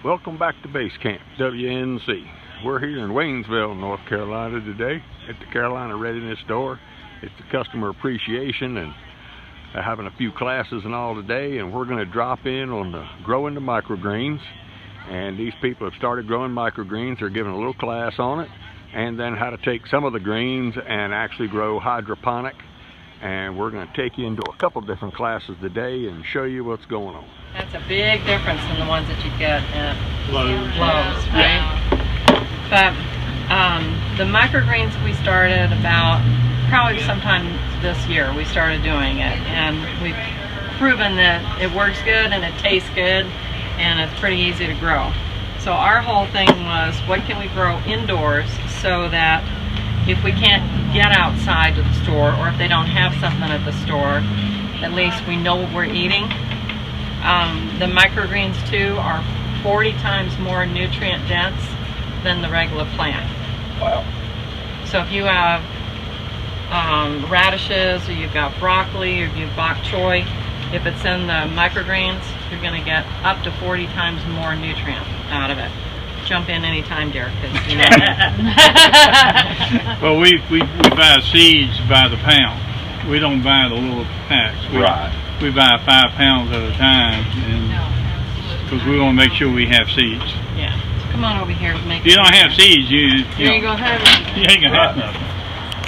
Welcome back to Base Camp, WNC. We're here in Waynesville, North Carolina today at the Carolina Readiness Store. It's the customer appreciation and having a few classes and all today, and we're going to drop in on the growing the microgreens. And these people have started growing microgreens. They're giving a little class on it, and then how to take some of the greens and actually grow hydroponic. And we're going to take you into a couple different classes today and show you what's going on. That's a big difference than the ones that you get at Lowe's, right? But the microgreens we started about probably sometime this year. We started doing it, and we've proven that it works good and it tastes good, and it's pretty easy to grow. So our whole thing was, what can we grow indoors so that if we can't get outside to the store, or if they don't have something at the store, at least we know what we're eating. The microgreens too are 40 times more nutrient dense than the regular plant. Wow. So if you have radishes, or you've got broccoli, or you've bok choy, if it's in the microgreens, you're going to get up to 40 times more nutrient out of it. Jump in anytime, Derek. You know. Well, we buy seeds by the pound. We don't buy the little packs. We buy 5 pounds at a time, because we want to make sure we have seeds. Yeah. So come on over here and make. If you don't have seeds, you ain't gonna have it. You ain't gonna have nothing.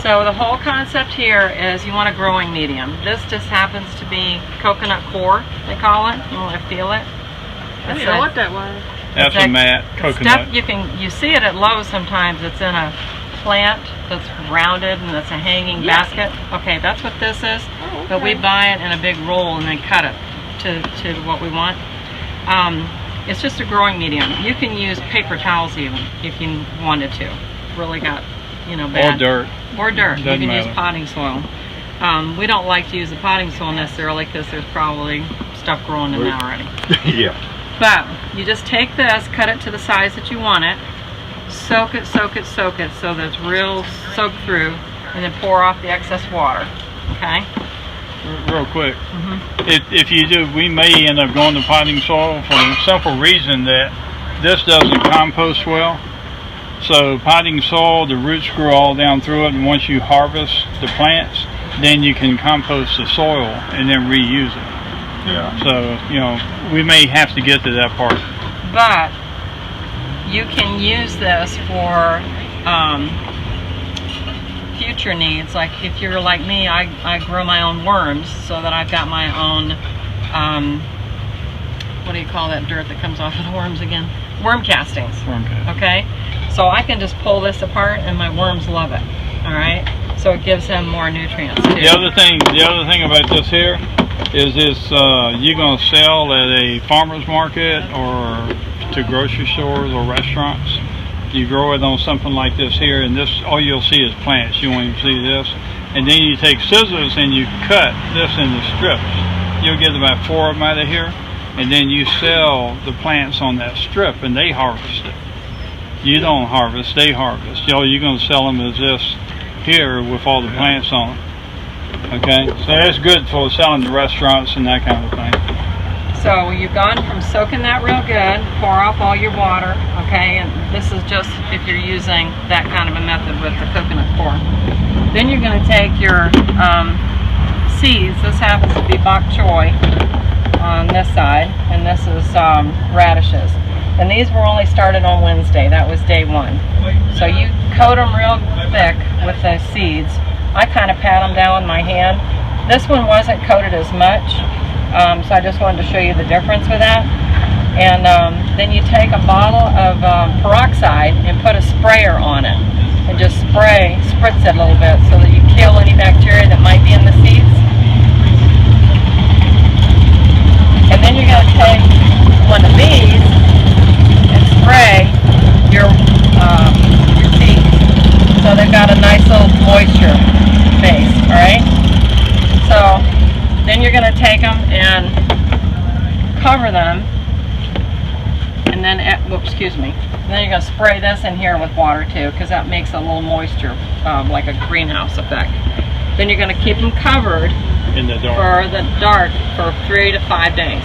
So the whole concept here is you want a growing medium. This just happens to be coconut core, they call it. You want to feel it. I didn't know what that was. That's a mat coconut. Stuff you see it at Lowe's sometimes. It's in a plant that's rounded and it's a hanging basket. Okay, that's what this is. Oh, okay. But we buy it in a big roll and then cut it to what we want. It's just a growing medium. You can use paper towels even if you wanted to. Really got, bad. Or dirt. Or dirt. Doesn't you can matter. use potting soil. We don't like to use the potting soil necessarily because there's probably stuff growing in there already. Yeah. But you just take this, cut it to the size that you want it, soak it so that it's real soaked through, and then pour off the excess water. Okay? Real quick. If you do, we may end up going to potting soil for the simple reason that this doesn't compost well. So potting soil, the roots grow all down through it, and once you harvest the plants, then you can compost the soil and then reuse it. Yeah. So, we may have to get to that part. But you can use this for future needs. Like if you're like me, I grow my own worms, so that I've got my own, what do you call that dirt that comes off of the worms again? Worm castings. Okay? So I can just pull this apart and my worms love it. Alright? So it gives them more nutrients too. The other thing about this here is you're going to sell at a farmer's market or to grocery stores or restaurants. You grow it on something like this here, and this, all you'll see is plants. You won't even see this. And then you take scissors and you cut this into strips. You'll get about 4 of them out of here, and then you sell the plants on that strip, and they harvest it. You don't harvest, they harvest. You're going to sell them as this here with all the plants on it. Okay, so that's good for selling to restaurants and that kind of thing. So you've gone from soaking that real good, pour off all your water, okay, and this is just if you're using that kind of a method with the coconut core. Then you're going to take your seeds. This happens to be bok choy on this side, and this is radishes. And these were only started on Wednesday. That was day 1. So you coat them real thick with the seeds. I kind of pat them down with my hand. This one wasn't coated as much, so I just wanted to show you the difference with that. And then you take a bottle of peroxide and put a sprayer on it, and just spritz it a little bit so that you kill any bacteria that might be in the seeds. And then you're going to take one of these and spray your seeds, so they've got a nice little moisture base, alright? So then you're going to take them and cover them, and then, and then you're going to spray this in here with water too, because that makes a little moisture, like a greenhouse effect. Then you're going to keep them covered in the dark for 3 to 5 days,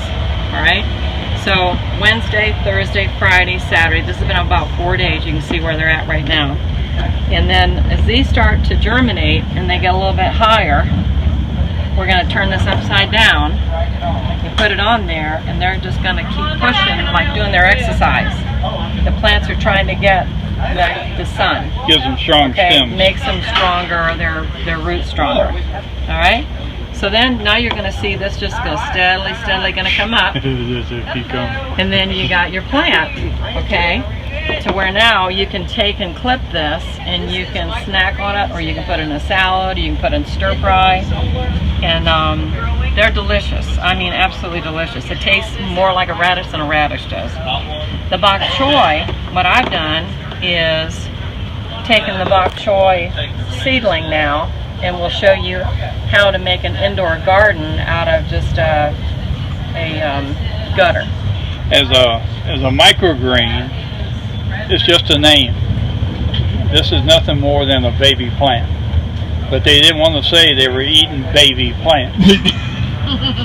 alright? So Wednesday, Thursday, Friday, Saturday, this has been about 4 days. You can see where they're at right now. And then as these start to germinate and they get a little bit higher, we're going to turn this upside down and put it on there, and they're just going to keep pushing, like doing their exercise. The plants are trying to get the sun. Gives them strong stems. Makes them stronger, their roots stronger. All right? So then now you're going to see this just go steadily going to come up. And then you got your plant, okay? To where now you can take and clip this and you can snack on it, or you can put it in a salad, you can put it in stir fry. And they're delicious. I mean, absolutely delicious. It tastes more like a radish than a radish does. The bok choy, what I've done is taken the bok choy seedling now, and we'll show you how to make an indoor garden out of just a gutter. As a microgreen, it's just a name. This is nothing more than a baby plant. But they didn't want to say they were eating baby plants.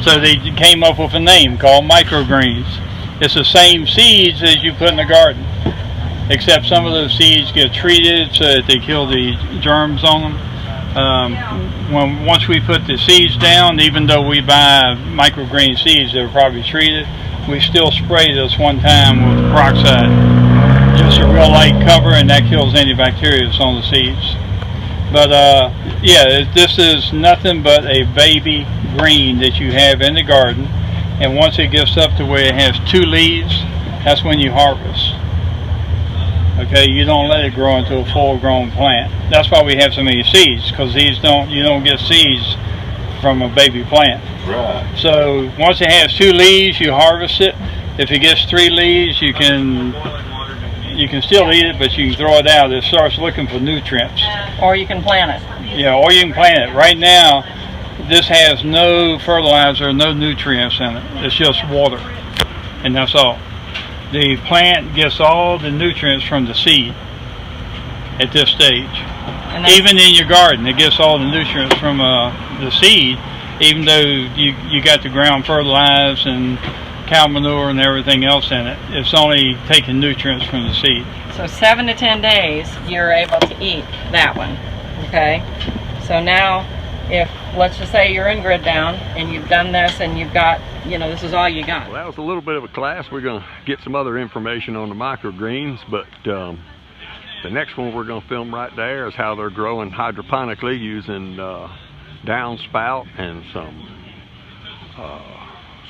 So they came up with a name called microgreens. It's the same seeds as you put in the garden, except some of those seeds get treated so that they kill the germs on them. Once we put the seeds down, even though we buy microgreen seeds that are probably treated, we still spray this one time with peroxide. Just a real light cover, and that kills any bacteria that's on the seeds. But yeah, this is nothing but a baby green that you have in the garden, and once it gets up to where it has 2 leaves, that's when you harvest. Okay, you don't let it grow into a full-grown plant. That's why we have so many seeds, because you don't get seeds from a baby plant. Right. So once it has 2 leaves, you harvest it. If it gets 3 leaves, you can still eat it, but you can throw it out. It starts looking for nutrients. Or you can plant it. Yeah, or you can plant it. Right now, this has no fertilizer, no nutrients in it. It's just water, and that's all. The plant gets all the nutrients from the seed at this stage. Even in your garden, it gets all the nutrients from the seed, even though you got the ground fertilized and cow manure and everything else in it. It's only taking nutrients from the seed. So 7 to 10 days, you're able to eat that one, okay? So now, if, let's just say you're in grid down, and you've done this, and you've got, this is all you got. Well, that was a little bit of a class. We're going to get some other information on the microgreens, but the next one we're going to film right there is how they're growing hydroponically using downspout and some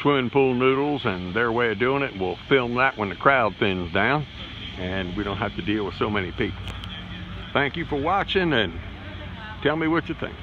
swimming pool noodles and their way of doing it. We'll film that when the crowd thins down and we don't have to deal with so many people. Thank you for watching, and tell me what you think.